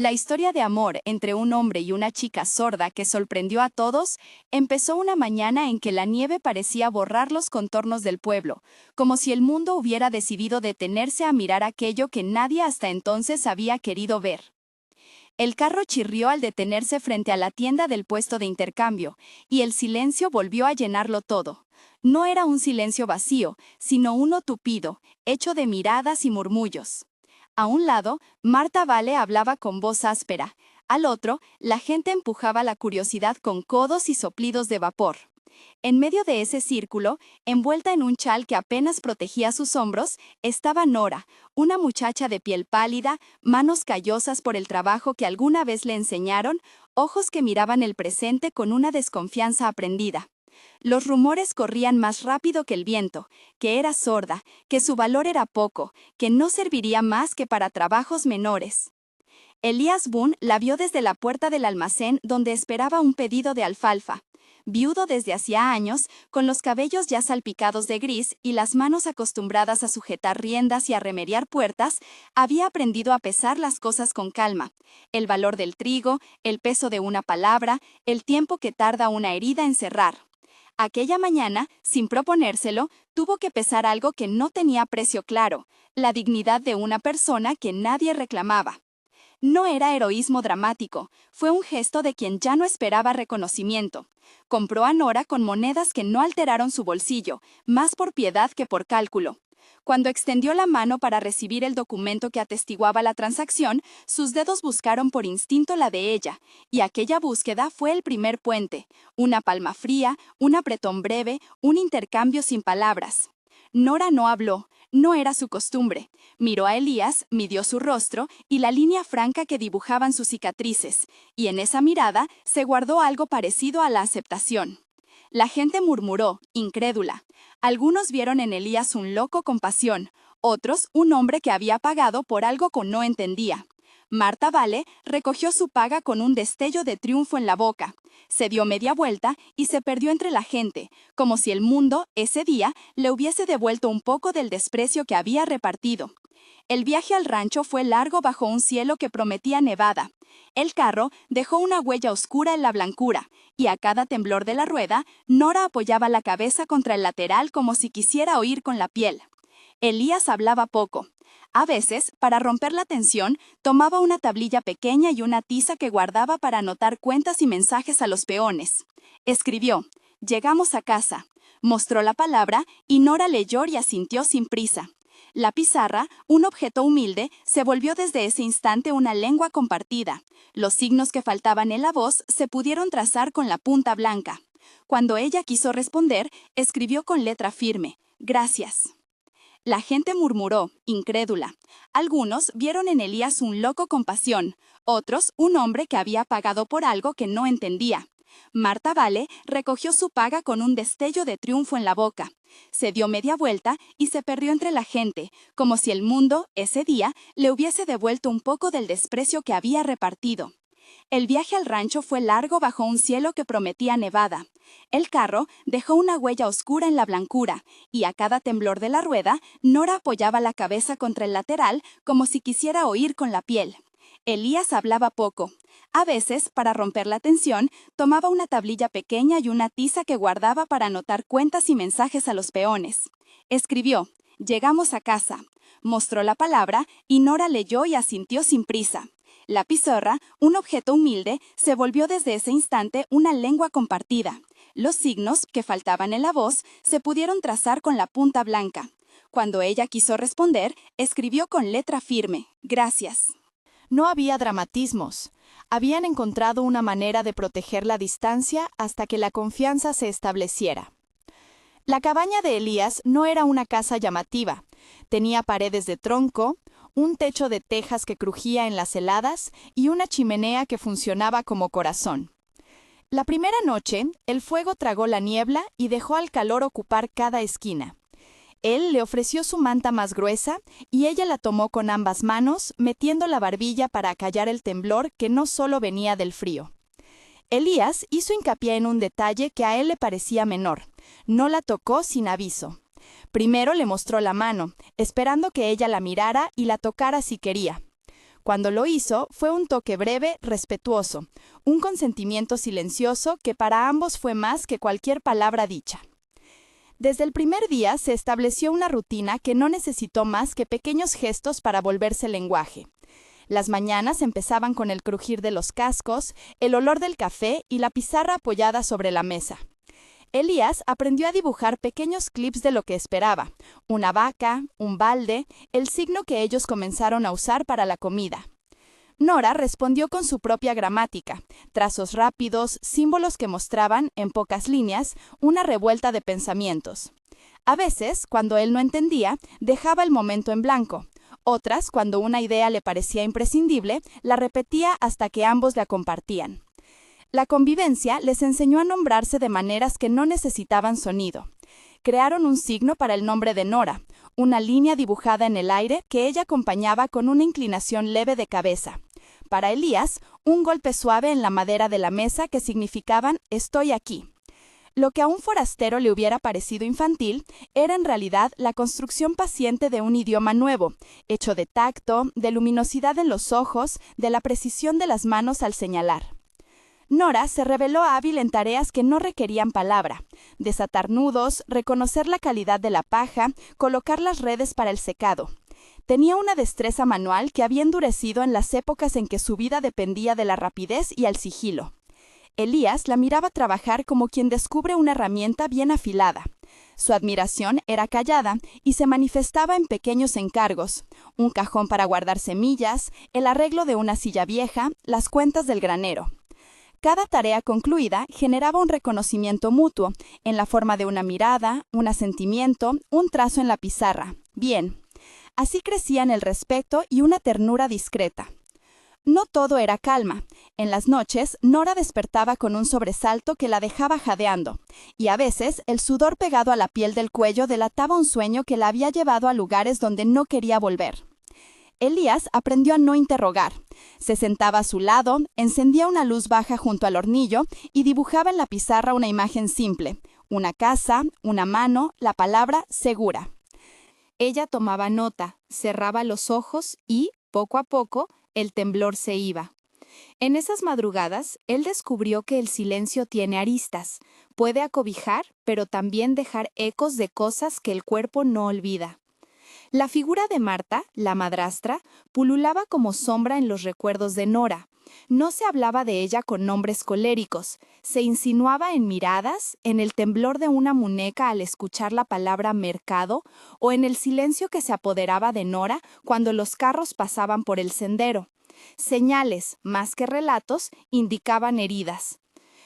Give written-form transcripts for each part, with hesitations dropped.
La historia de amor entre un hombre y una chica sorda que sorprendió a todos empezó una mañana en que la nieve parecía borrar los contornos del pueblo, como si el mundo hubiera decidido detenerse a mirar aquello que nadie hasta entonces había querido ver. El carro chirrió al detenerse frente a la tienda del puesto de intercambio, y el silencio volvió a llenarlo todo. No era un silencio vacío, sino uno tupido, hecho de miradas y murmullos. A un lado, Marta Vale hablaba con voz áspera. Al otro, la gente empujaba la curiosidad con codos y soplidos de vapor. En medio de ese círculo, envuelta en un chal que apenas protegía sus hombros, estaba Nora, una muchacha de piel pálida, manos callosas por el trabajo que alguna vez le enseñaron, ojos que miraban el presente con una desconfianza aprendida. Los rumores corrían más rápido que el viento, que era sorda, que su valor era poco, que no serviría más que para trabajos menores. Elías Boone la vio desde la puerta del almacén donde esperaba un pedido de alfalfa. Viudo desde hacía años, con los cabellos ya salpicados de gris y las manos acostumbradas a sujetar riendas y a remediar puertas, había aprendido a pesar las cosas con calma. El valor del trigo, el peso de una palabra, el tiempo que tarda una herida en cerrar. Aquella mañana, sin proponérselo, tuvo que pesar algo que no tenía precio claro, la dignidad de una persona que nadie reclamaba. No era heroísmo dramático, fue un gesto de quien ya no esperaba reconocimiento. Compró a Nora con monedas que no alteraron su bolsillo, más por piedad que por cálculo. Cuando extendió la mano para recibir el documento que atestiguaba la transacción, sus dedos buscaron por instinto la de ella, y aquella búsqueda fue el primer puente, una palma fría, un apretón breve, un intercambio sin palabras. Nora no habló, no era su costumbre. Miró a Elías, midió su rostro y la línea franca que dibujaban sus cicatrices, y en esa mirada se guardó algo parecido a la aceptación. La gente murmuró, incrédula. Algunos vieron en Elías un loco con pasión, otros un hombre que había pagado por algo que no entendía. Marta Vale recogió su paga con un destello de triunfo en la boca. Se dio media vuelta y se perdió entre la gente, como si el mundo, ese día, le hubiese devuelto un poco del desprecio que había repartido. El viaje al rancho fue largo bajo un cielo que prometía nevada. El carro dejó una huella oscura en la blancura, y a cada temblor de la rueda, Nora apoyaba la cabeza contra el lateral como si quisiera oír con la piel. Elías hablaba poco. A veces, para romper la tensión, tomaba una tablilla pequeña y una tiza que guardaba para anotar cuentas y mensajes a los peones. Escribió, «Llegamos a casa». Mostró la palabra y Nora leyó y asintió sin prisa. La pizarra, un objeto humilde, se volvió desde ese instante una lengua compartida. Los signos que faltaban en la voz se pudieron trazar con la punta blanca. Cuando ella quiso responder, escribió con letra firme, «Gracias». La gente murmuró, incrédula. Algunos vieron en Elías un loco con pasión, otros un hombre que había pagado por algo que no entendía. Marta Vale recogió su paga con un destello de triunfo en la boca. Se dio media vuelta y se perdió entre la gente, como si el mundo, ese día, le hubiese devuelto un poco del desprecio que había repartido. El viaje al rancho fue largo bajo un cielo que prometía nevada. El carro dejó una huella oscura en la blancura, y a cada temblor de la rueda, Nora apoyaba la cabeza contra el lateral como si quisiera oír con la piel. Elías hablaba poco. A veces, para romper la tensión, tomaba una tablilla pequeña y una tiza que guardaba para anotar cuentas y mensajes a los peones. Escribió, «Llegamos a casa». Mostró la palabra y Nora leyó y asintió sin prisa. La pizarra, un objeto humilde, se volvió desde ese instante una lengua compartida. Los signos, que faltaban en la voz, se pudieron trazar con la punta blanca. Cuando ella quiso responder, escribió con letra firme, «Gracias». No había dramatismos. Habían encontrado una manera de proteger la distancia hasta que la confianza se estableciera. La cabaña de Elías no era una casa llamativa. Tenía paredes de tronco, un techo de tejas que crujía en las heladas y una chimenea que funcionaba como corazón. La primera noche, el fuego tragó la niebla y dejó al calor ocupar cada esquina. Él le ofreció su manta más gruesa y ella la tomó con ambas manos, metiendo la barbilla para acallar el temblor que no solo venía del frío. Elías hizo hincapié en un detalle que a él le parecía menor. No la tocó sin aviso. Primero le mostró la mano, esperando que ella la mirara y la tocara si quería. cuando lo hizo fue un toque breve, respetuoso, un consentimiento silencioso que para ambos fue más que cualquier palabra dicha. Desde el primer día se estableció una rutina que no necesitó más que pequeños gestos para volverse lenguaje. Las mañanas empezaban con el crujir de los cascos, el olor del café y la pizarra apoyada sobre la mesa. Elías aprendió a dibujar pequeños clips de lo que esperaba: una vaca, un balde, el signo que ellos comenzaron a usar para la comida. Nora respondió con su propia gramática, trazos rápidos, símbolos que mostraban, en pocas líneas, una revuelta de pensamientos. A veces, cuando él no entendía, dejaba el momento en blanco. Otras, cuando una idea le parecía imprescindible, la repetía hasta que ambos la compartían. La convivencia les enseñó a nombrarse de maneras que no necesitaban sonido. Crearon un signo para el nombre de Nora, una línea dibujada en el aire que ella acompañaba con una inclinación leve de cabeza. Para Elías, un golpe suave en la madera de la mesa que significaban «estoy aquí». Lo que a un forastero le hubiera parecido infantil era en realidad la construcción paciente de un idioma nuevo, hecho de tacto, de luminosidad en los ojos, de la precisión de las manos al señalar. Nora se reveló hábil en tareas que no requerían palabra: desatar nudos, reconocer la calidad de la paja, colocar las redes para el secado. Tenía una destreza manual que había endurecido en las épocas en que su vida dependía de la rapidez y el sigilo. Elías la miraba trabajar como quien descubre una herramienta bien afilada. Su admiración era callada y se manifestaba en pequeños encargos: un cajón para guardar semillas, el arreglo de una silla vieja, las cuentas del granero. Cada tarea concluida generaba un reconocimiento mutuo, en la forma de una mirada, un asentimiento, un trazo en la pizarra. Bien. Así crecían el respeto y una ternura discreta. No todo era calma. En las noches, Nora despertaba con un sobresalto que la dejaba jadeando, y a veces el sudor pegado a la piel del cuello delataba un sueño que la había llevado a lugares donde no quería volver. Elías aprendió a no interrogar. Se sentaba a su lado, encendía una luz baja junto al hornillo y dibujaba en la pizarra una imagen simple: una casa, una mano, la palabra segura. Ella tomaba nota, cerraba los ojos y, poco a poco, el temblor se iba. En esas madrugadas, él descubrió que el silencio tiene aristas. Puede acobijar, pero también dejar ecos de cosas que el cuerpo no olvida. La figura de Marta, la madrastra, pululaba como sombra en los recuerdos de Nora. No se hablaba de ella con nombres coléricos, se insinuaba en miradas, en el temblor de una muñeca al escuchar la palabra mercado o en el silencio que se apoderaba de Nora cuando los carros pasaban por el sendero. Señales, más que relatos, indicaban heridas.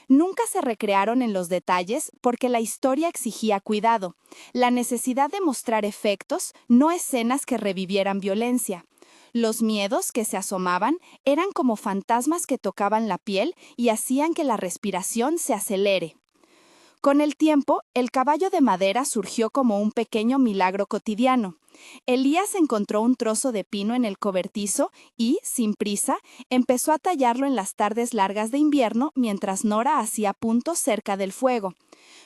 Nunca se recrearon en los detalles porque la historia exigía cuidado, la necesidad de mostrar efectos, no escenas que revivieran violencia. Los miedos que se asomaban eran como fantasmas que tocaban la piel y hacían que la respiración se acelere. Con el tiempo, el caballo de madera surgió como un pequeño milagro cotidiano. Elías encontró un trozo de pino en el cobertizo y, sin prisa, empezó a tallarlo en las tardes largas de invierno mientras Nora hacía puntos cerca del fuego.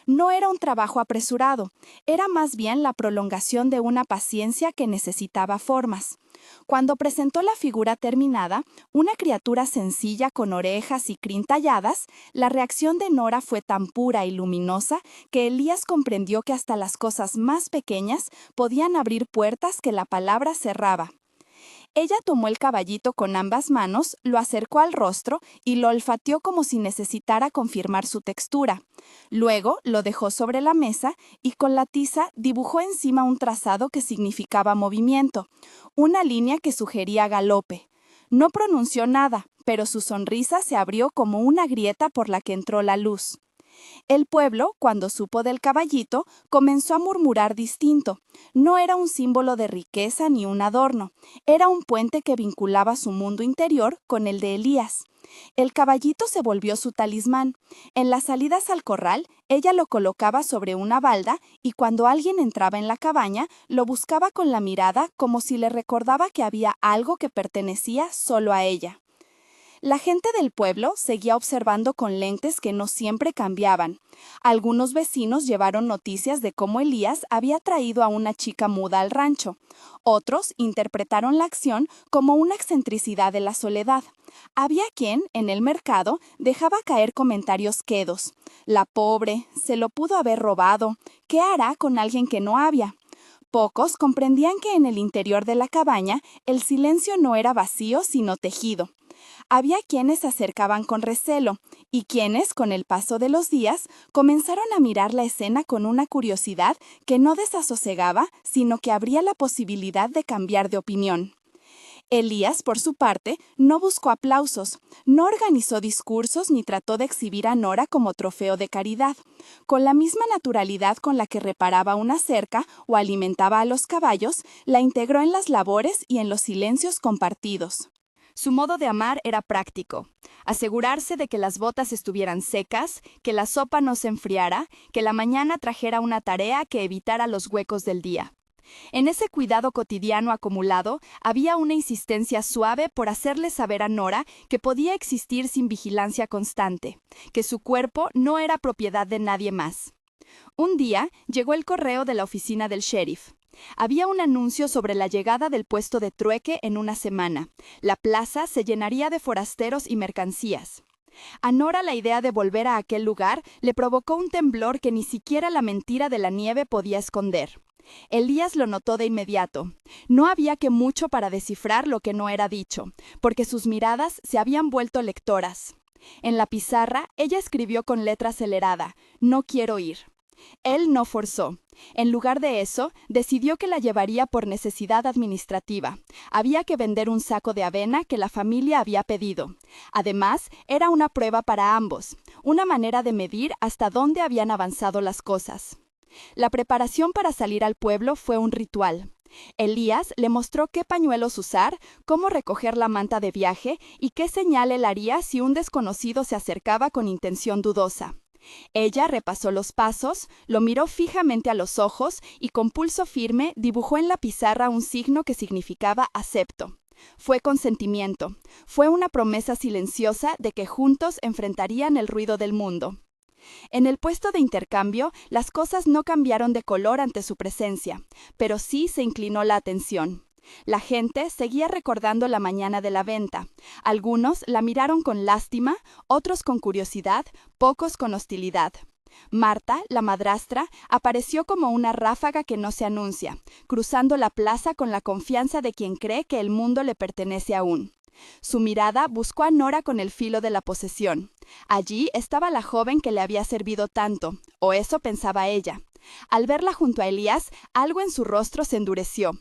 No era un trabajo apresurado, era más bien la prolongación de una paciencia que necesitaba formas. Cuando presentó la figura terminada, una criatura sencilla con orejas y crin talladas, la reacción de Nora fue tan pura y luminosa que Elías comprendió que hasta las cosas más pequeñas podían abrir puertas que la palabra cerraba. Ella tomó el caballito con ambas manos, lo acercó al rostro y lo olfateó como si necesitara confirmar su textura. Luego lo dejó sobre la mesa y con la tiza dibujó encima un trazado que significaba movimiento, una línea que sugería galope. No pronunció nada, pero su sonrisa se abrió como una grieta por la que entró la luz. El pueblo, cuando supo del caballito, comenzó a murmurar distinto. No era un símbolo de riqueza ni un adorno, era un puente que vinculaba su mundo interior con el de Elías. El caballito se volvió su talismán. En las salidas al corral, ella lo colocaba sobre una balda y cuando alguien entraba en la cabaña, lo buscaba con la mirada como si le recordaba que había algo que pertenecía solo a ella. La gente del pueblo seguía observando con lentes que no siempre cambiaban. Algunos vecinos llevaron noticias de cómo Elías había traído a una chica muda al rancho. Otros interpretaron la acción como una excentricidad de la soledad. Había quien, en el mercado, dejaba caer comentarios quedos. La pobre, se lo pudo haber robado. ¿Qué hará con alguien que no había? Pocos comprendían que en el interior de la cabaña el silencio no era vacío sino tejido. Había quienes se acercaban con recelo y quienes, con el paso de los días, comenzaron a mirar la escena con una curiosidad que no desasosegaba, sino que abría la posibilidad de cambiar de opinión. Elías, por su parte, no buscó aplausos, no organizó discursos ni trató de exhibir a Nora como trofeo de caridad. Con la misma naturalidad con la que reparaba una cerca o alimentaba a los caballos, la integró en las labores y en los silencios compartidos. Su modo de amar era práctico: asegurarse de que las botas estuvieran secas, que la sopa no se enfriara, que la mañana trajera una tarea que evitara los huecos del día. En ese cuidado cotidiano acumulado había una insistencia suave por hacerle saber a Nora que podía existir sin vigilancia constante, que su cuerpo no era propiedad de nadie más. Un día llegó el correo de la oficina del sheriff. Había un anuncio sobre la llegada del puesto de trueque en una semana. La plaza se llenaría de forasteros y mercancías. A Nora la idea de volver a aquel lugar le provocó un temblor que ni siquiera la mentira de la nieve podía esconder. Elías lo notó de inmediato. No había que mucho para descifrar lo que no era dicho, porque sus miradas se habían vuelto lectoras. En la pizarra, ella escribió con letra acelerada: «No quiero ir». Él no forzó. En lugar de eso, decidió que la llevaría por necesidad administrativa. Había que vender un saco de avena que la familia había pedido. Además, era una prueba para ambos, una manera de medir hasta dónde habían avanzado las cosas. La preparación para salir al pueblo fue un ritual. Elías le mostró qué pañuelos usar, cómo recoger la manta de viaje y qué señal él haría si un desconocido se acercaba con intención dudosa. Ella repasó los pasos, lo miró fijamente a los ojos y con pulso firme dibujó en la pizarra un signo que significaba acepto. Fue consentimiento, fue una promesa silenciosa de que juntos enfrentarían el ruido del mundo. En el puesto de intercambio, las cosas no cambiaron de color ante su presencia, pero sí se inclinó la atención. La gente seguía recordando la mañana de la venta. Algunos la miraron con lástima, otros con curiosidad, pocos con hostilidad. Marta, la madrastra, apareció como una ráfaga que no se anuncia, cruzando la plaza con la confianza de quien cree que el mundo le pertenece aún. Su mirada buscó a Nora con el filo de la posesión. Allí estaba la joven que le había servido tanto, o eso pensaba ella. Al verla junto a Elías, algo en su rostro se endureció.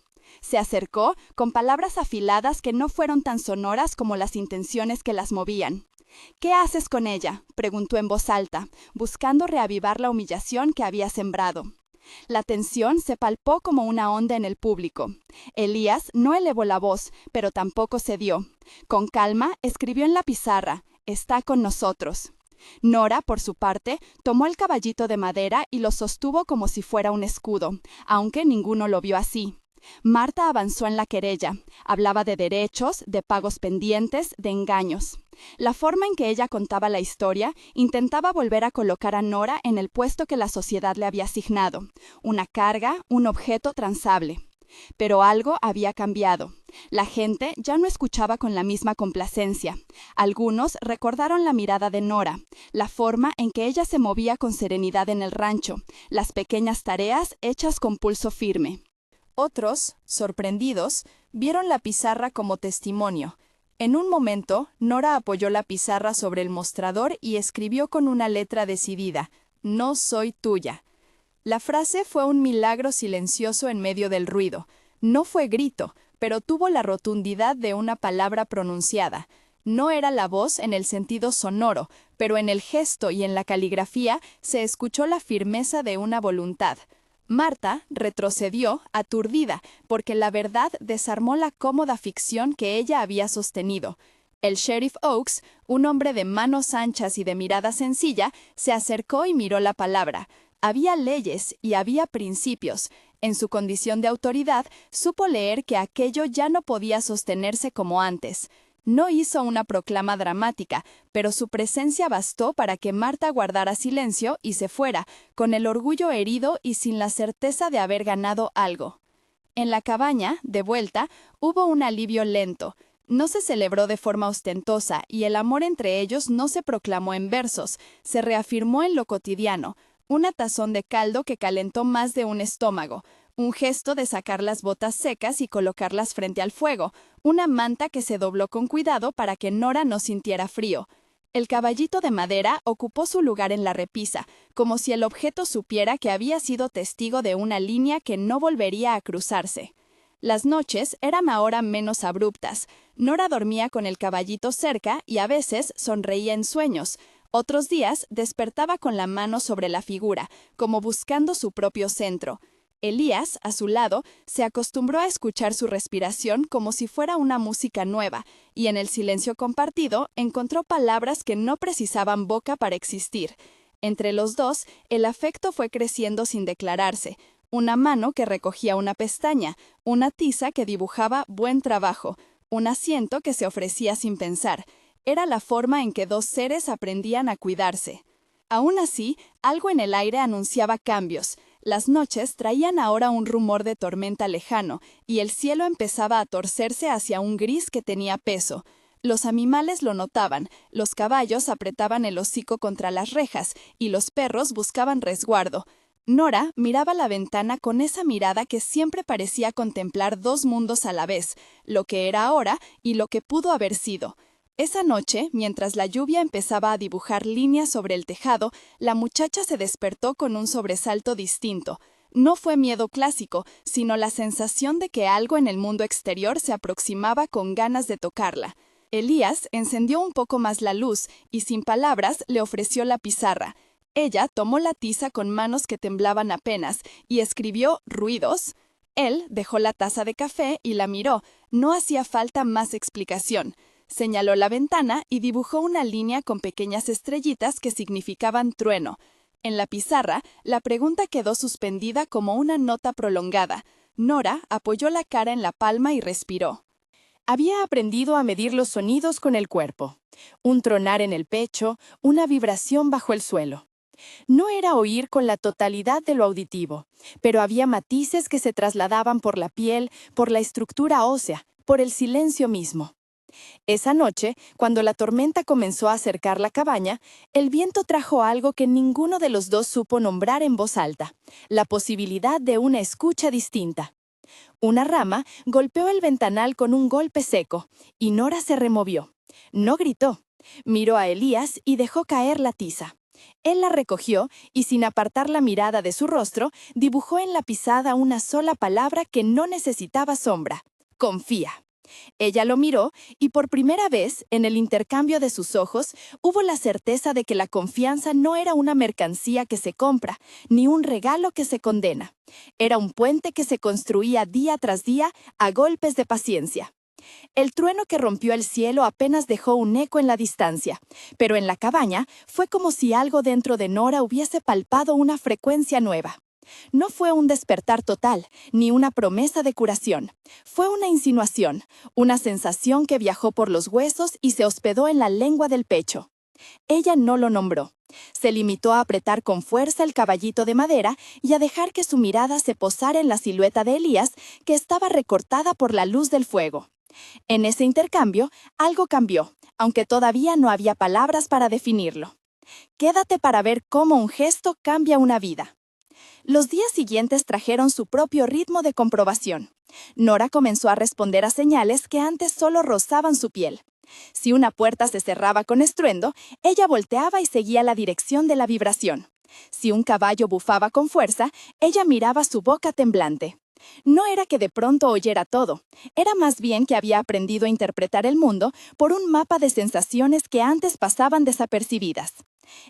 Se acercó con palabras afiladas que no fueron tan sonoras como las intenciones que las movían. «¿Qué haces con ella?», preguntó en voz alta, buscando reavivar la humillación que había sembrado. La tensión se palpó como una onda en el público. Elías no elevó la voz, pero tampoco cedió. Con calma escribió en la pizarra: «Está con nosotros». Nora, por su parte, tomó el caballito de madera y lo sostuvo como si fuera un escudo, aunque ninguno lo vio así. Marta avanzó en la querella. Hablaba de derechos, de pagos pendientes, de engaños. La forma en que ella contaba la historia intentaba volver a colocar a Nora en el puesto que la sociedad le había asignado, una carga, un objeto transable. Pero algo había cambiado. La gente ya no escuchaba con la misma complacencia. Algunos recordaron la mirada de Nora, la forma en que ella se movía con serenidad en el rancho, las pequeñas tareas hechas con pulso firme. Otros, sorprendidos, vieron la pizarra como testimonio. En un momento, Nora apoyó la pizarra sobre el mostrador y escribió con una letra decidida: «No soy tuya». La frase fue un milagro silencioso en medio del ruido. No fue grito, pero tuvo la rotundidad de una palabra pronunciada. No era la voz en el sentido sonoro, pero en el gesto y en la caligrafía se escuchó la firmeza de una voluntad. Marta retrocedió, aturdida, porque la verdad desarmó la cómoda ficción que ella había sostenido. El sheriff Oakes, un hombre de manos anchas y de mirada sencilla, se acercó y miró la palabra. Había leyes y había principios. En su condición de autoridad, supo leer que aquello ya no podía sostenerse como antes. No hizo una proclama dramática, pero su presencia bastó para que Marta guardara silencio y se fuera, con el orgullo herido y sin la certeza de haber ganado algo. En la cabaña, de vuelta, hubo un alivio lento. No se celebró de forma ostentosa y el amor entre ellos no se proclamó en versos, se reafirmó en lo cotidiano, una tazón de caldo que calentó más de un estómago, un gesto de sacar las botas secas y colocarlas frente al fuego, una manta que se dobló con cuidado para que Nora no sintiera frío. El caballito de madera ocupó su lugar en la repisa, como si el objeto supiera que había sido testigo de una línea que no volvería a cruzarse. Las noches eran ahora menos abruptas. Nora dormía con el caballito cerca y a veces sonreía en sueños. Otros días despertaba con la mano sobre la figura, como buscando su propio centro. Elías, a su lado, se acostumbró a escuchar su respiración como si fuera una música nueva, y en el silencio compartido encontró palabras que no precisaban boca para existir. Entre los dos, el afecto fue creciendo sin declararse. Una mano que recogía una pestaña, una tiza que dibujaba buen trabajo, un asiento que se ofrecía sin pensar. Era la forma en que dos seres aprendían a cuidarse. Aún así, algo en el aire anunciaba cambios. Las noches traían ahora un rumor de tormenta lejano, y el cielo empezaba a torcerse hacia un gris que tenía peso. Los animales lo notaban, los caballos apretaban el hocico contra las rejas, y los perros buscaban resguardo. Nora miraba la ventana con esa mirada que siempre parecía contemplar dos mundos a la vez, lo que era ahora y lo que pudo haber sido. Esa noche, mientras la lluvia empezaba a dibujar líneas sobre el tejado, la muchacha se despertó con un sobresalto distinto. No fue miedo clásico, sino la sensación de que algo en el mundo exterior se aproximaba con ganas de tocarla. Elías encendió un poco más la luz y sin palabras le ofreció la pizarra. Ella tomó la tiza con manos que temblaban apenas y escribió ruidos. Él dejó la taza de café y la miró. No hacía falta más explicación. Señaló la ventana y dibujó una línea con pequeñas estrellitas que significaban trueno. En la pizarra, la pregunta quedó suspendida como una nota prolongada. Nora apoyó la cara en la palma y respiró. Había aprendido a medir los sonidos con el cuerpo. Un tronar en el pecho, una vibración bajo el suelo. No era oír con la totalidad de lo auditivo, pero había matices que se trasladaban por la piel, por la estructura ósea, por el silencio mismo. Esa noche, cuando la tormenta comenzó a acercar la cabaña, el viento trajo algo que ninguno de los dos supo nombrar en voz alta, la posibilidad de una escucha distinta. Una rama golpeó el ventanal con un golpe seco, y Nora se removió. No gritó. Miró a Elías y dejó caer la tiza. Él la recogió y, sin apartar la mirada de su rostro, dibujó en la pisada una sola palabra que no necesitaba sombra: confía. Ella lo miró y por primera vez, en el intercambio de sus ojos, hubo la certeza de que la confianza no era una mercancía que se compra, ni un regalo que se condena. Era un puente que se construía día tras día a golpes de paciencia. El trueno que rompió el cielo apenas dejó un eco en la distancia, pero en la cabaña fue como si algo dentro de Nora hubiese palpado una frecuencia nueva. No fue un despertar total, ni una promesa de curación. Fue una insinuación, una sensación que viajó por los huesos y se hospedó en la lengua del pecho. Ella no lo nombró. Se limitó a apretar con fuerza el caballito de madera y a dejar que su mirada se posara en la silueta de Elías, que estaba recortada por la luz del fuego. En ese intercambio, algo cambió, aunque todavía no había palabras para definirlo. Quédate para ver cómo un gesto cambia una vida. Los días siguientes trajeron su propio ritmo de comprobación. Nora comenzó a responder a señales que antes solo rozaban su piel. Si una puerta se cerraba con estruendo, ella volteaba y seguía la dirección de la vibración. Si un caballo bufaba con fuerza, ella miraba su boca temblante. No era que de pronto oyera todo, era más bien que había aprendido a interpretar el mundo por un mapa de sensaciones que antes pasaban desapercibidas.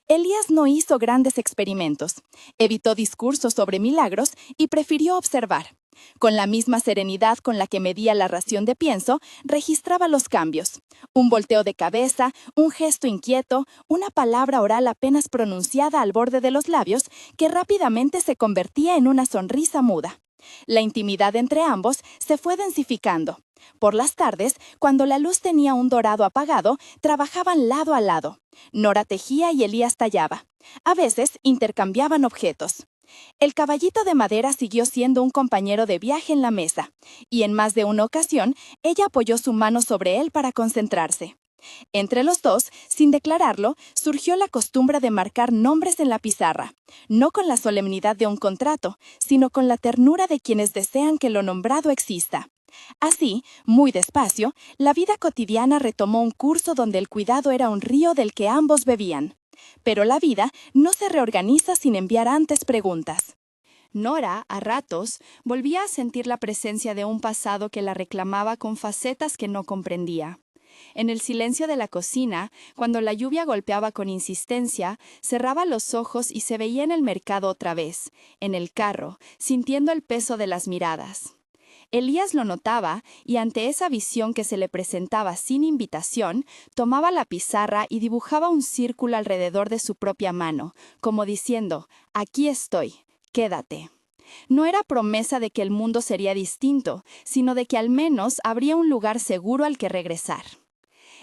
Elías no hizo grandes experimentos, evitó discursos sobre milagros y prefirió observar. Con la misma serenidad con la que medía la ración de pienso, registraba los cambios. Un volteo de cabeza, un gesto inquieto, una palabra oral apenas pronunciada al borde de los labios que rápidamente se convertía en una sonrisa muda. La intimidad entre ambos se fue densificando. Por las tardes, cuando la luz tenía un dorado apagado, trabajaban lado a lado. Nora tejía y Elías tallaba. A veces intercambiaban objetos. El caballito de madera siguió siendo un compañero de viaje en la mesa, y en más de una ocasión, ella apoyó su mano sobre él para concentrarse. Entre los dos, sin declararlo, surgió la costumbre de marcar nombres en la pizarra, no con la solemnidad de un contrato, sino con la ternura de quienes desean que lo nombrado exista. Así, muy despacio, la vida cotidiana retomó un curso donde el cuidado era un río del que ambos bebían. Pero la vida no se reorganiza sin enviar antes preguntas. Nora, a ratos, volvía a sentir la presencia de un pasado que la reclamaba con facetas que no comprendía. En el silencio de la cocina, cuando la lluvia golpeaba con insistencia, cerraba los ojos y se veía en el mercado otra vez, en el carro, sintiendo el peso de las miradas. Elías lo notaba y ante esa visión que se le presentaba sin invitación, tomaba la pizarra y dibujaba un círculo alrededor de su propia mano, como diciendo, «Aquí estoy, quédate». No era promesa de que el mundo sería distinto, sino de que al menos habría un lugar seguro al que regresar.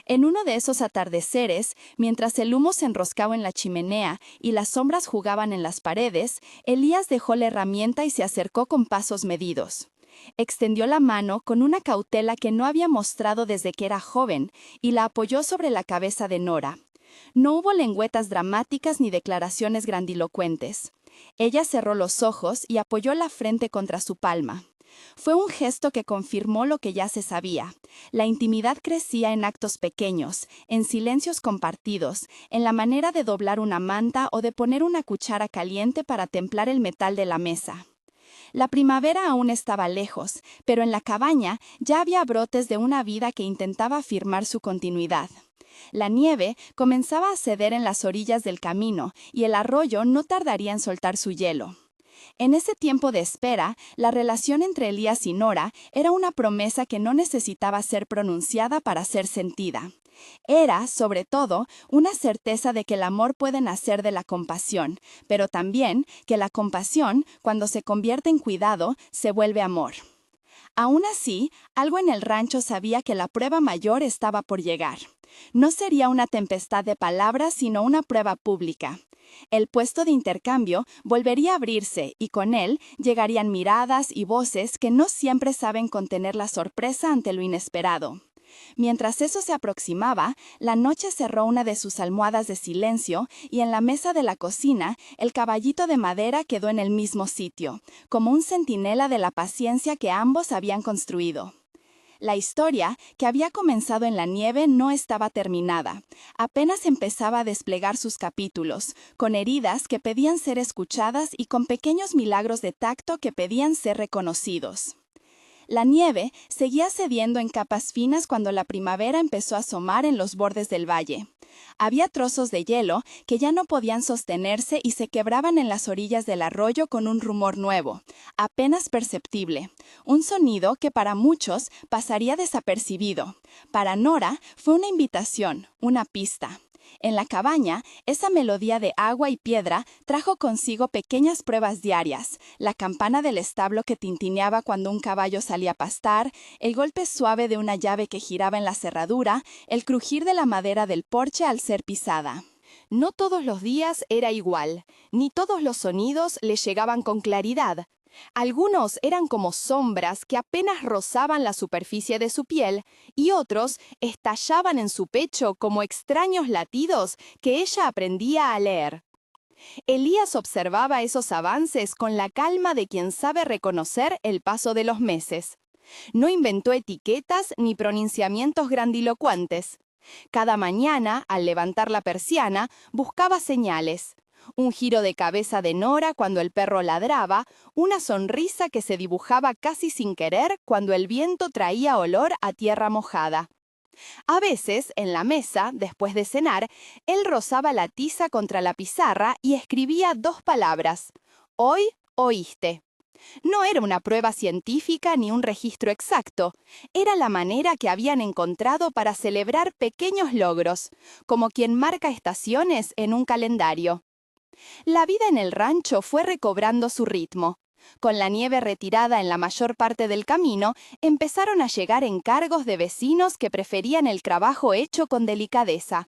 En uno de esos atardeceres, mientras el humo se enroscaba en la chimenea y las sombras jugaban en las paredes, Elías dejó la herramienta y se acercó con pasos medidos. Extendió la mano con una cautela que no había mostrado desde que era joven y la apoyó sobre la cabeza de Nora. No hubo lengüetas dramáticas ni declaraciones grandilocuentes. Ella cerró los ojos y apoyó la frente contra su palma. Fue un gesto que confirmó lo que ya se sabía. La intimidad crecía en actos pequeños, en silencios compartidos, en la manera de doblar una manta o de poner una cuchara caliente para templar el metal de la mesa. La primavera aún estaba lejos, pero en la cabaña ya había brotes de una vida que intentaba afirmar su continuidad. La nieve comenzaba a ceder en las orillas del camino y el arroyo no tardaría en soltar su hielo. En ese tiempo de espera, la relación entre Elías y Nora era una promesa que no necesitaba ser pronunciada para ser sentida. Era, sobre todo, una certeza de que el amor puede nacer de la compasión, pero también que la compasión, cuando se convierte en cuidado, se vuelve amor. Aún así, algo en el rancho sabía que la prueba mayor estaba por llegar. No sería una tempestad de palabras, sino una prueba pública. El puesto de intercambio volvería a abrirse y con él llegarían miradas y voces que no siempre saben contener la sorpresa ante lo inesperado. Mientras eso se aproximaba, la noche cerró una de sus almohadas de silencio y en la mesa de la cocina el caballito de madera quedó en el mismo sitio, como un centinela de la paciencia que ambos habían construido. La historia, que había comenzado en la nieve, no estaba terminada. Apenas empezaba a desplegar sus capítulos, con heridas que pedían ser escuchadas y con pequeños milagros de tacto que pedían ser reconocidos. La nieve seguía cediendo en capas finas cuando la primavera empezó a asomar en los bordes del valle. Había trozos de hielo que ya no podían sostenerse y se quebraban en las orillas del arroyo con un rumor nuevo, apenas perceptible, un sonido que para muchos pasaría desapercibido. Para Nora fue una invitación, una pista. En la cabaña, esa melodía de agua y piedra trajo consigo pequeñas pruebas diarias, la campana del establo que tintineaba cuando un caballo salía a pastar, el golpe suave de una llave que giraba en la cerradura, el crujir de la madera del porche al ser pisada. No todos los días era igual, ni todos los sonidos le llegaban con claridad. Algunos eran como sombras que apenas rozaban la superficie de su piel y otros estallaban en su pecho como extraños latidos que ella aprendía a leer. Elías observaba esos avances con la calma de quien sabe reconocer el paso de los meses. No inventó etiquetas ni pronunciamientos grandilocuentes. Cada mañana, al levantar la persiana, buscaba señales. Un giro de cabeza de Nora cuando el perro ladraba, una sonrisa que se dibujaba casi sin querer cuando el viento traía olor a tierra mojada. A veces, en la mesa, después de cenar, él rozaba la tiza contra la pizarra y escribía 2 palabras. Hoy oíste. No era una prueba científica ni un registro exacto. Era la manera que habían encontrado para celebrar pequeños logros, como quien marca estaciones en un calendario. La vida en el rancho fue recobrando su ritmo. Con la nieve retirada en la mayor parte del camino, empezaron a llegar encargos de vecinos que preferían el trabajo hecho con delicadeza.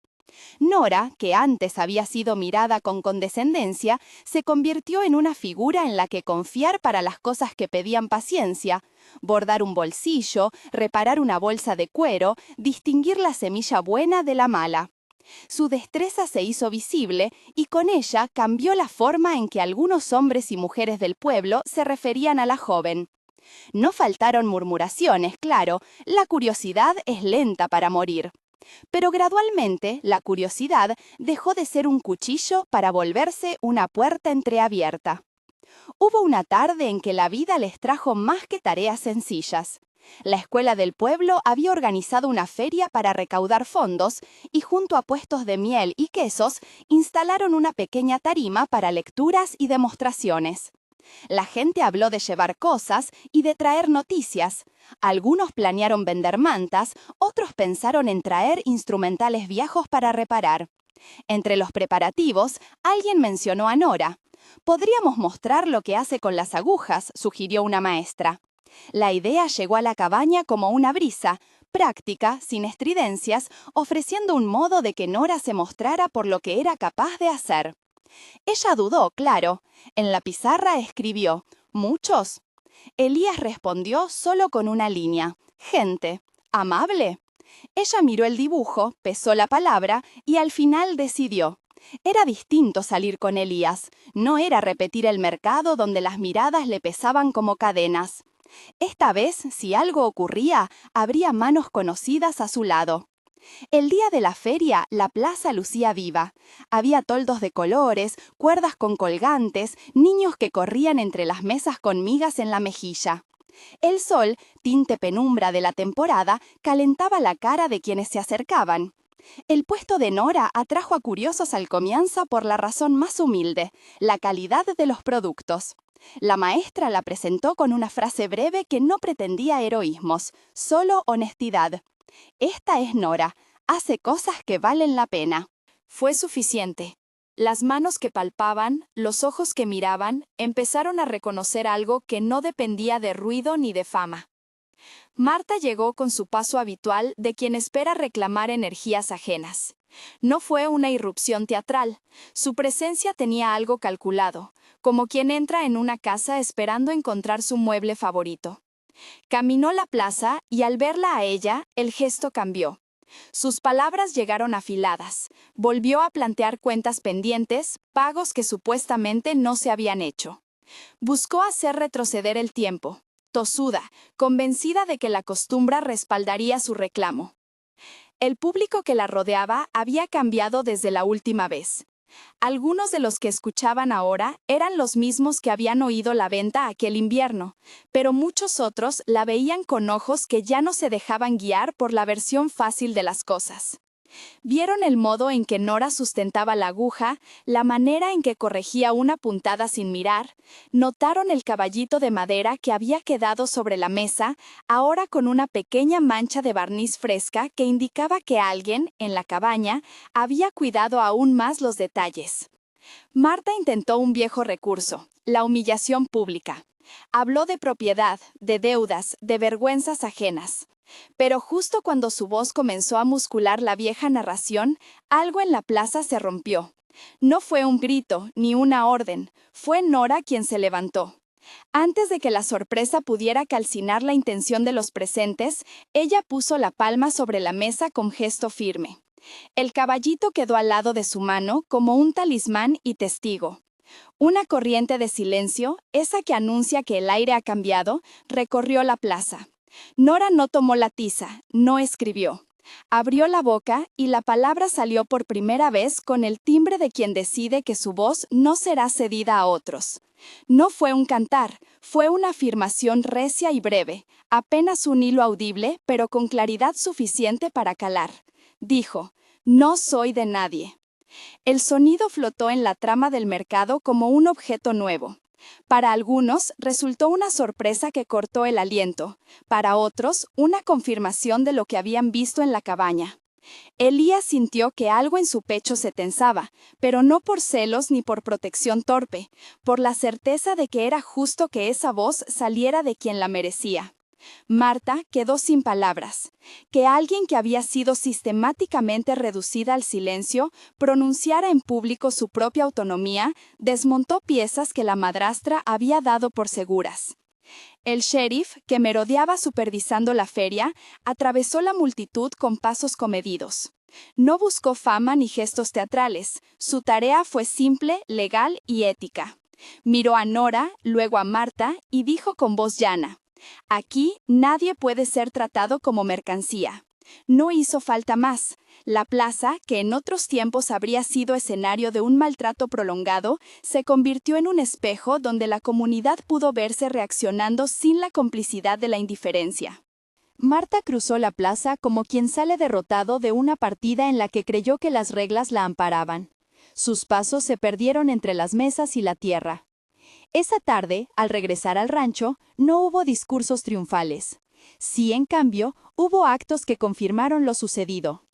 Nora, que antes había sido mirada con condescendencia, se convirtió en una figura en la que confiar para las cosas que pedían paciencia: bordar un bolsillo, reparar una bolsa de cuero, distinguir la semilla buena de la mala. Su destreza se hizo visible y con ella cambió la forma en que algunos hombres y mujeres del pueblo se referían a la joven. No faltaron murmuraciones, claro, la curiosidad es lenta para morir. Pero gradualmente la curiosidad dejó de ser un cuchillo para volverse una puerta entreabierta. Hubo una tarde en que la vida les trajo más que tareas sencillas. La escuela del pueblo había organizado una feria para recaudar fondos y junto a puestos de miel y quesos instalaron una pequeña tarima para lecturas y demostraciones. La gente habló de llevar cosas y de traer noticias. Algunos planearon vender mantas, otros pensaron en traer instrumentales viejos para reparar. Entre los preparativos, alguien mencionó a Nora. «Podríamos mostrar lo que hace con las agujas», sugirió una maestra. La idea llegó a la cabaña como una brisa, práctica, sin estridencias, ofreciendo un modo de que Nora se mostrara por lo que era capaz de hacer. Ella dudó, claro. En la pizarra escribió: «¿Muchos?». Elías respondió solo con una línea: «Gente. ¿Amable?». Ella miró el dibujo, pesó la palabra y al final decidió. Era distinto salir con Elías. No era repetir el mercado donde las miradas le pesaban como cadenas. Esta vez, si algo ocurría, habría manos conocidas a su lado. El día de la feria, la plaza lucía viva. Había toldos de colores, cuerdas con colgantes, niños que corrían entre las mesas con migas en la mejilla. El sol, tinte penumbra de la temporada, calentaba la cara de quienes se acercaban. El puesto de Nora atrajo a curiosos al comienzo por la razón más humilde: la calidad de los productos. La maestra la presentó con una frase breve que no pretendía heroísmos, solo honestidad. «Esta es Nora. Hace cosas que valen la pena». Fue suficiente. Las manos que palpaban, los ojos que miraban, empezaron a reconocer algo que no dependía de ruido ni de fama. Marta llegó con su paso habitual de quien espera reclamar energías ajenas. No fue una irrupción teatral. Su presencia tenía algo calculado, como quien entra en una casa esperando encontrar su mueble favorito. Caminó la plaza y al verla a ella, el gesto cambió. Sus palabras llegaron afiladas. Volvió a plantear cuentas pendientes, pagos que supuestamente no se habían hecho. Buscó hacer retroceder el tiempo, tosuda, convencida de que la costumbre respaldaría su reclamo. El público que la rodeaba había cambiado desde la última vez. Algunos de los que escuchaban ahora eran los mismos que habían oído la venta aquel invierno, pero muchos otros la veían con ojos que ya no se dejaban guiar por la versión fácil de las cosas. Vieron el modo en que Nora sustentaba la aguja, la manera en que corregía una puntada sin mirar, notaron el caballito de madera que había quedado sobre la mesa, ahora con una pequeña mancha de barniz fresca que indicaba que alguien, en la cabaña, había cuidado aún más los detalles. Marta intentó un viejo recurso: la humillación pública. Habló de propiedad, de deudas, de vergüenzas ajenas. Pero justo cuando su voz comenzó a muscular la vieja narración, algo en la plaza se rompió. No fue un grito ni una orden, fue Nora quien se levantó. Antes de que la sorpresa pudiera calcinar la intención de los presentes, ella puso la palma sobre la mesa con gesto firme. El caballito quedó al lado de su mano como un talismán y testigo. Una corriente de silencio, esa que anuncia que el aire ha cambiado, recorrió la plaza. Nora no tomó la tiza, no escribió. Abrió la boca y la palabra salió por primera vez con el timbre de quien decide que su voz no será cedida a otros. No fue un cantar, fue una afirmación recia y breve, apenas un hilo audible, pero con claridad suficiente para calar. Dijo: «No soy de nadie». El sonido flotó en la trama del mercado como un objeto nuevo. Para algunos resultó una sorpresa que cortó el aliento, para otros una confirmación de lo que habían visto en la cabaña. Elías sintió que algo en su pecho se tensaba, pero no por celos ni por protección torpe, por la certeza de que era justo que esa voz saliera de quien la merecía. Marta quedó sin palabras. Que alguien que había sido sistemáticamente reducida al silencio pronunciara en público su propia autonomía desmontó piezas que la madrastra había dado por seguras. El sheriff, que merodeaba supervisando la feria, atravesó la multitud con pasos comedidos. No buscó fama ni gestos teatrales. Su tarea fue simple, legal y ética. Miró a Nora, luego a Marta, y dijo con voz llana: «Aquí nadie puede ser tratado como mercancía». No hizo falta más. La plaza, que en otros tiempos habría sido escenario de un maltrato prolongado, se convirtió en un espejo donde la comunidad pudo verse reaccionando sin la complicidad de la indiferencia. Marta cruzó la plaza como quien sale derrotado de una partida en la que creyó que las reglas la amparaban. Sus pasos se perdieron entre las mesas y la tierra. Esa tarde, al regresar al rancho, no hubo discursos triunfales. Sí, en cambio, hubo actos que confirmaron lo sucedido.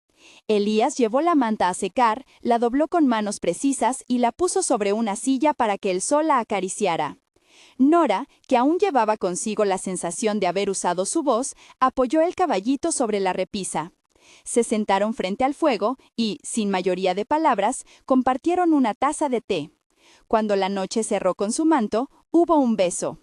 Elías llevó la manta a secar, la dobló con manos precisas y la puso sobre una silla para que el sol la acariciara. Nora, que aún llevaba consigo la sensación de haber usado su voz, apoyó el caballito sobre la repisa. Se sentaron frente al fuego y, sin mayoría de palabras, compartieron una taza de té. Cuando la noche cerró con su manto, hubo un beso.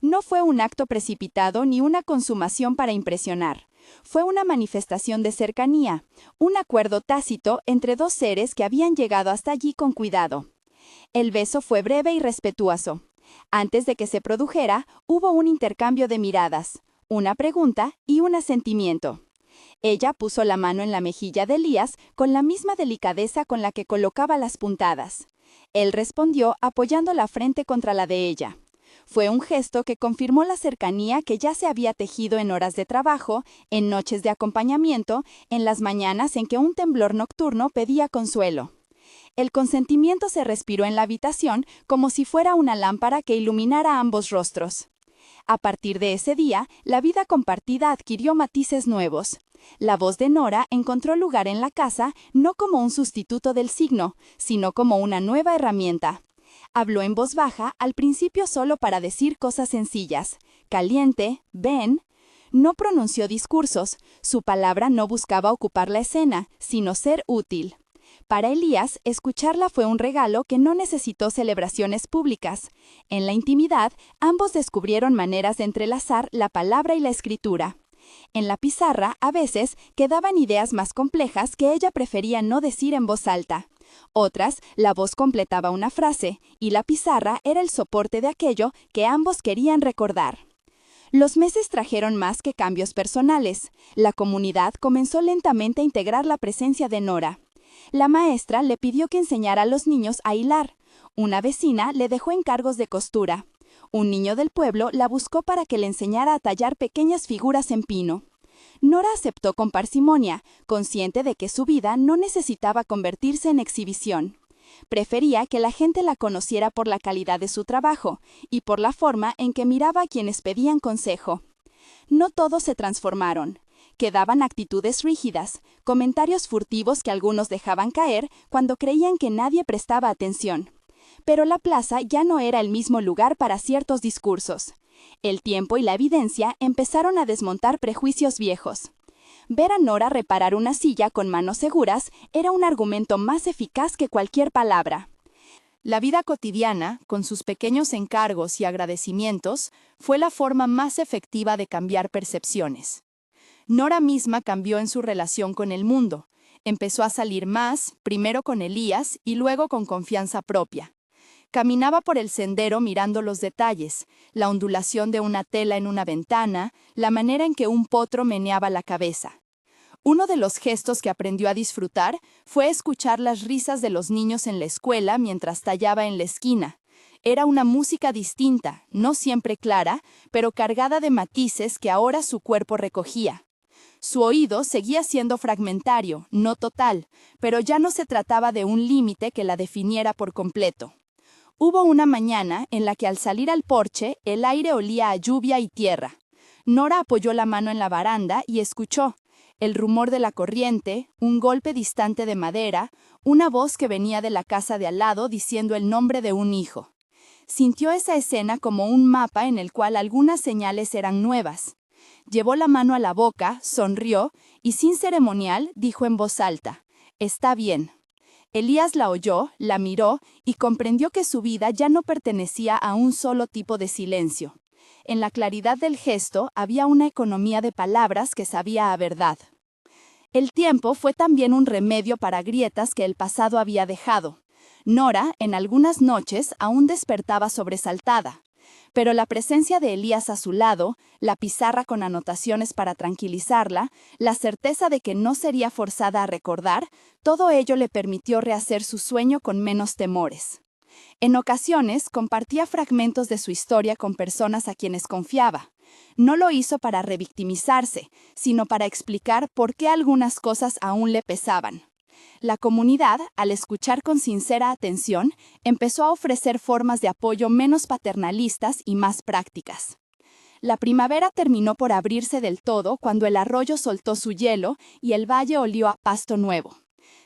No fue un acto precipitado ni una consumación para impresionar. Fue una manifestación de cercanía, un acuerdo tácito entre dos seres que habían llegado hasta allí con cuidado. El beso fue breve y respetuoso. Antes de que se produjera, hubo un intercambio de miradas, una pregunta y un asentimiento. Ella puso la mano en la mejilla de Elías con la misma delicadeza con la que colocaba las puntadas. Él respondió apoyando la frente contra la de ella. Fue un gesto que confirmó la cercanía que ya se había tejido en horas de trabajo, en noches de acompañamiento, en las mañanas en que un temblor nocturno pedía consuelo. El consentimiento se respiró en la habitación como si fuera una lámpara que iluminara ambos rostros. A partir de ese día, la vida compartida adquirió matices nuevos. La voz de Nora encontró lugar en la casa no como un sustituto del signo, sino como una nueva herramienta. Habló en voz baja, al principio solo para decir cosas sencillas. Caliente, ven. No pronunció discursos, su palabra no buscaba ocupar la escena, sino ser útil. Para Elías, escucharla fue un regalo que no necesitó celebraciones públicas. En la intimidad, ambos descubrieron maneras de entrelazar la palabra y la escritura. En la pizarra, a veces, quedaban ideas más complejas que ella prefería no decir en voz alta. Otras, la voz completaba una frase, y la pizarra era el soporte de aquello que ambos querían recordar. Los meses trajeron más que cambios personales. La comunidad comenzó lentamente a integrar la presencia de Nora. La maestra le pidió que enseñara a los niños a hilar. Una vecina le dejó encargos de costura. Un niño del pueblo la buscó para que le enseñara a tallar pequeñas figuras en pino. Nora aceptó con parsimonia, consciente de que su vida no necesitaba convertirse en exhibición. Prefería que la gente la conociera por la calidad de su trabajo y por la forma en que miraba a quienes pedían consejo. No todos se transformaron. Quedaban actitudes rígidas, comentarios furtivos que algunos dejaban caer cuando creían que nadie prestaba atención. Pero la plaza ya no era el mismo lugar para ciertos discursos. El tiempo y la evidencia empezaron a desmontar prejuicios viejos. Ver a Nora reparar una silla con manos seguras era un argumento más eficaz que cualquier palabra. La vida cotidiana, con sus pequeños encargos y agradecimientos, fue la forma más efectiva de cambiar percepciones. Nora misma cambió en su relación con el mundo. Empezó a salir más, primero con Elías y luego con confianza propia. Caminaba por el sendero mirando los detalles, la ondulación de una tela en una ventana, la manera en que un potro meneaba la cabeza. Uno de los gestos que aprendió a disfrutar fue escuchar las risas de los niños en la escuela mientras tallaba en la esquina. Era una música distinta, no siempre clara, pero cargada de matices que ahora su cuerpo recogía. Su oído seguía siendo fragmentario, no total, pero ya no se trataba de un límite que la definiera por completo. Hubo una mañana en la que al salir al porche, el aire olía a lluvia y tierra. Nora apoyó la mano en la baranda y escuchó. El rumor de la corriente, un golpe distante de madera, una voz que venía de la casa de al lado diciendo el nombre de un hijo. Sintió esa escena como un mapa en el cual algunas señales eran nuevas. Llevó la mano a la boca, sonrió y sin ceremonial dijo en voz alta: «Está bien». Elías la oyó, la miró y comprendió que su vida ya no pertenecía a un solo tipo de silencio. En la claridad del gesto había una economía de palabras que sabía a verdad. El tiempo fue también un remedio para grietas que el pasado había dejado. Nora, en algunas noches, aún despertaba sobresaltada. Pero la presencia de Elías a su lado, la pizarra con anotaciones para tranquilizarla, la certeza de que no sería forzada a recordar, todo ello le permitió rehacer su sueño con menos temores. En ocasiones, compartía fragmentos de su historia con personas a quienes confiaba. No lo hizo para revictimizarse, sino para explicar por qué algunas cosas aún le pesaban. La comunidad, al escuchar con sincera atención, empezó a ofrecer formas de apoyo menos paternalistas y más prácticas. La primavera terminó por abrirse del todo cuando el arroyo soltó su hielo y el valle olió a pasto nuevo.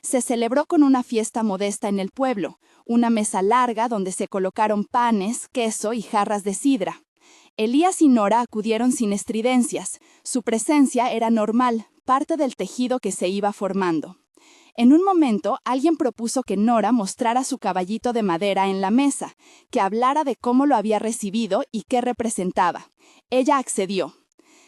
Se celebró con una fiesta modesta en el pueblo, una mesa larga donde se colocaron panes, queso y jarras de sidra. Elías y Nora acudieron sin estridencias. Su presencia era normal, parte del tejido que se iba formando. En un momento, alguien propuso que Nora mostrara su caballito de madera en la mesa, que hablara de cómo lo había recibido y qué representaba. Ella accedió.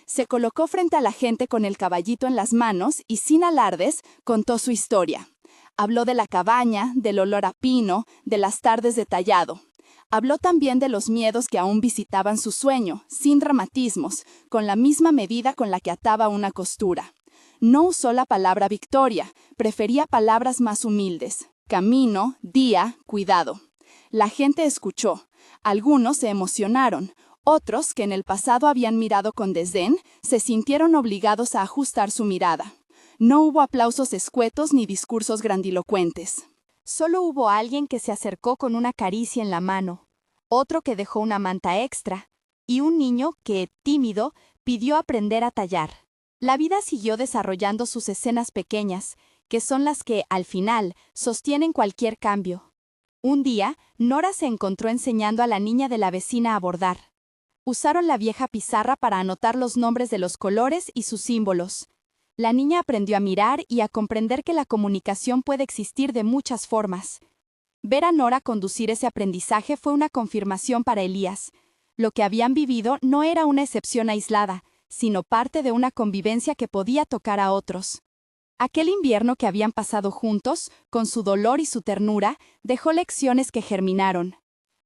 Se colocó frente a la gente con el caballito en las manos y, sin alardes, contó su historia. Habló de la cabaña, del olor a pino, de las tardes de tallado. Habló también de los miedos que aún visitaban su sueño, sin dramatismos, con la misma medida con la que ataba una costura. No usó la palabra victoria, prefería palabras más humildes: camino, día, cuidado. La gente escuchó. Algunos se emocionaron. Otros, que en el pasado habían mirado con desdén, se sintieron obligados a ajustar su mirada. No hubo aplausos escuetos ni discursos grandilocuentes. Solo hubo alguien que se acercó con una caricia en la mano, otro que dejó una manta extra, y un niño que, tímido, pidió aprender a tallar. La vida siguió desarrollando sus escenas pequeñas, que son las que, al final, sostienen cualquier cambio. Un día, Nora se encontró enseñando a la niña de la vecina a bordar. Usaron la vieja pizarra para anotar los nombres de los colores y sus símbolos. La niña aprendió a mirar y a comprender que la comunicación puede existir de muchas formas. Ver a Nora conducir ese aprendizaje fue una confirmación para Elías. Lo que habían vivido no era una excepción aislada, sino parte de una convivencia que podía tocar a otros. Aquel invierno que habían pasado juntos, con su dolor y su ternura, dejó lecciones que germinaron.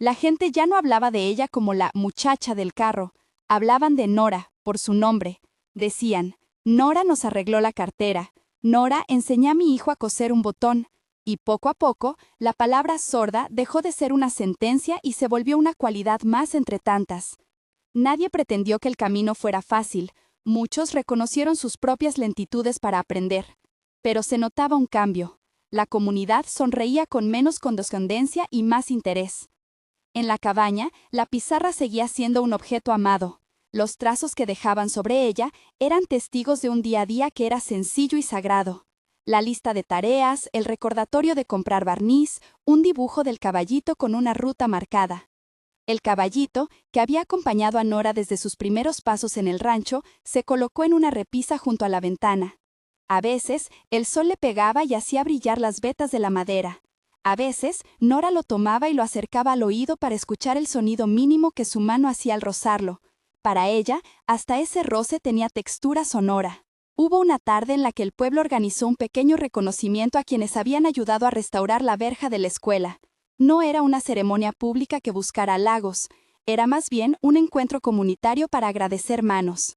La gente ya no hablaba de ella como la muchacha del carro, hablaban de Nora, por su nombre. Decían: Nora nos arregló la cartera, Nora enseñó a mi hijo a coser un botón, y poco a poco, la palabra sorda dejó de ser una sentencia y se volvió una cualidad más entre tantas. Nadie pretendió que el camino fuera fácil, muchos reconocieron sus propias lentitudes para aprender. Pero se notaba un cambio. La comunidad sonreía con menos condescendencia y más interés. En la cabaña, la pizarra seguía siendo un objeto amado. Los trazos que dejaban sobre ella eran testigos de un día a día que era sencillo y sagrado. La lista de tareas, el recordatorio de comprar barniz, un dibujo del caballito con una ruta marcada. El caballito, que había acompañado a Nora desde sus primeros pasos en el rancho, se colocó en una repisa junto a la ventana. A veces, el sol le pegaba y hacía brillar las vetas de la madera. A veces, Nora lo tomaba y lo acercaba al oído para escuchar el sonido mínimo que su mano hacía al rozarlo. Para ella, hasta ese roce tenía textura sonora. Hubo una tarde en la que el pueblo organizó un pequeño reconocimiento a quienes habían ayudado a restaurar la verja de la escuela. No era una ceremonia pública que buscara halagos, era más bien un encuentro comunitario para agradecer manos.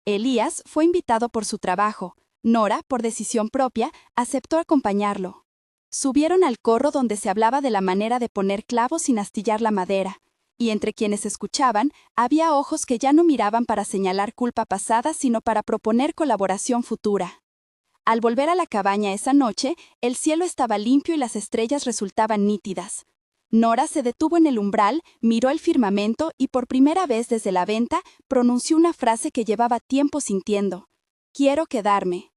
Elías fue invitado por su trabajo. Nora, por decisión propia, aceptó acompañarlo. Subieron al corro donde se hablaba de la manera de poner clavos sin astillar la madera, y entre quienes escuchaban, había ojos que ya no miraban para señalar culpa pasada, sino para proponer colaboración futura. Al volver a la cabaña esa noche, el cielo estaba limpio y las estrellas resultaban nítidas. Nora se detuvo en el umbral, miró el firmamento y por primera vez desde la venta pronunció una frase que llevaba tiempo sintiendo: «Quiero quedarme».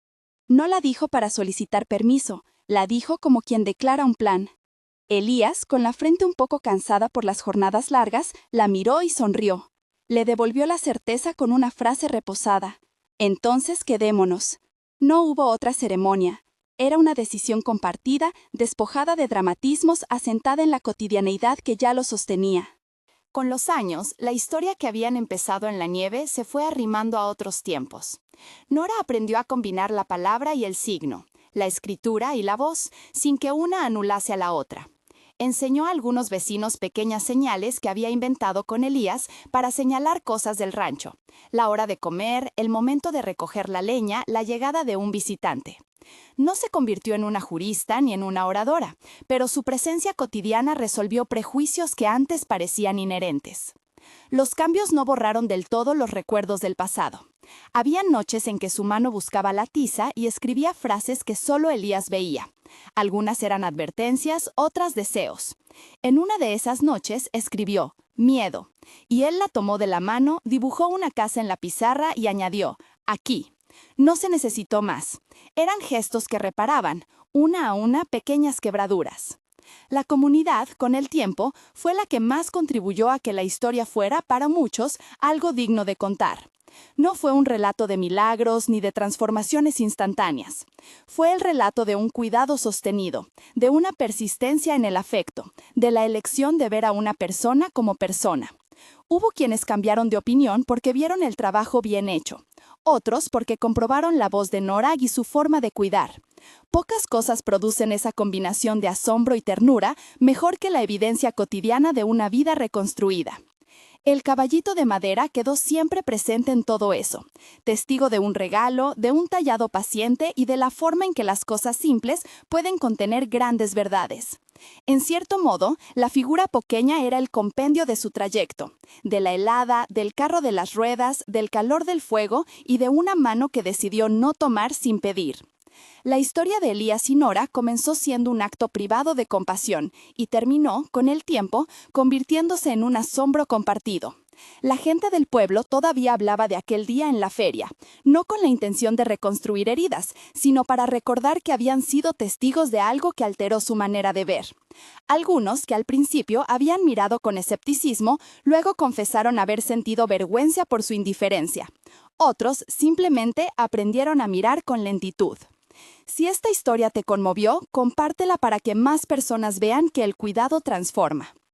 No la dijo para solicitar permiso, la dijo como quien declara un plan. Elías, con la frente un poco cansada por las jornadas largas, la miró y sonrió. Le devolvió la certeza con una frase reposada. Entonces quedémonos. No hubo otra ceremonia. Era una decisión compartida, despojada de dramatismos, asentada en la cotidianeidad que ya lo sostenía. Con los años, la historia que habían empezado en la nieve se fue arrimando a otros tiempos. Nora aprendió a combinar la palabra y el signo, la escritura y la voz, sin que una anulase a la otra. Enseñó a algunos vecinos pequeñas señales que había inventado con Elías para señalar cosas del rancho: la hora de comer, el momento de recoger la leña, la llegada de un visitante. No se convirtió en una jurista ni en una oradora, pero su presencia cotidiana resolvió prejuicios que antes parecían inherentes. Los cambios no borraron del todo los recuerdos del pasado. Había noches en que su mano buscaba la tiza y escribía frases que solo Elías veía. Algunas eran advertencias, otras deseos. En una de esas noches escribió «miedo», y él la tomó de la mano, dibujó una casa en la pizarra y añadió «aquí». No se necesitó más. Eran gestos que reparaban, una a una, pequeñas quebraduras. La comunidad, con el tiempo, fue la que más contribuyó a que la historia fuera, para muchos, algo digno de contar. No fue un relato de milagros ni de transformaciones instantáneas. Fue el relato de un cuidado sostenido, de una persistencia en el afecto, de la elección de ver a una persona como persona. Hubo quienes cambiaron de opinión porque vieron el trabajo bien hecho, otros porque comprobaron la voz de Nora y su forma de cuidar. Pocas cosas producen esa combinación de asombro y ternura mejor que la evidencia cotidiana de una vida reconstruida. El caballito de madera quedó siempre presente en todo eso, testigo de un regalo, de un tallado paciente y de la forma en que las cosas simples pueden contener grandes verdades. En cierto modo, la figura pequeña era el compendio de su trayecto, de la helada, del carro de las ruedas, del calor del fuego y de una mano que decidió no tomar sin pedir. La historia de Elías y Nora comenzó siendo un acto privado de compasión y terminó, con el tiempo, convirtiéndose en un asombro compartido. La gente del pueblo todavía hablaba de aquel día en la feria, no con la intención de reconstruir heridas, sino para recordar que habían sido testigos de algo que alteró su manera de ver. Algunos, que al principio habían mirado con escepticismo, luego confesaron haber sentido vergüenza por su indiferencia. Otros simplemente aprendieron a mirar con lentitud. Si esta historia te conmovió, compártela para que más personas vean que el cuidado transforma.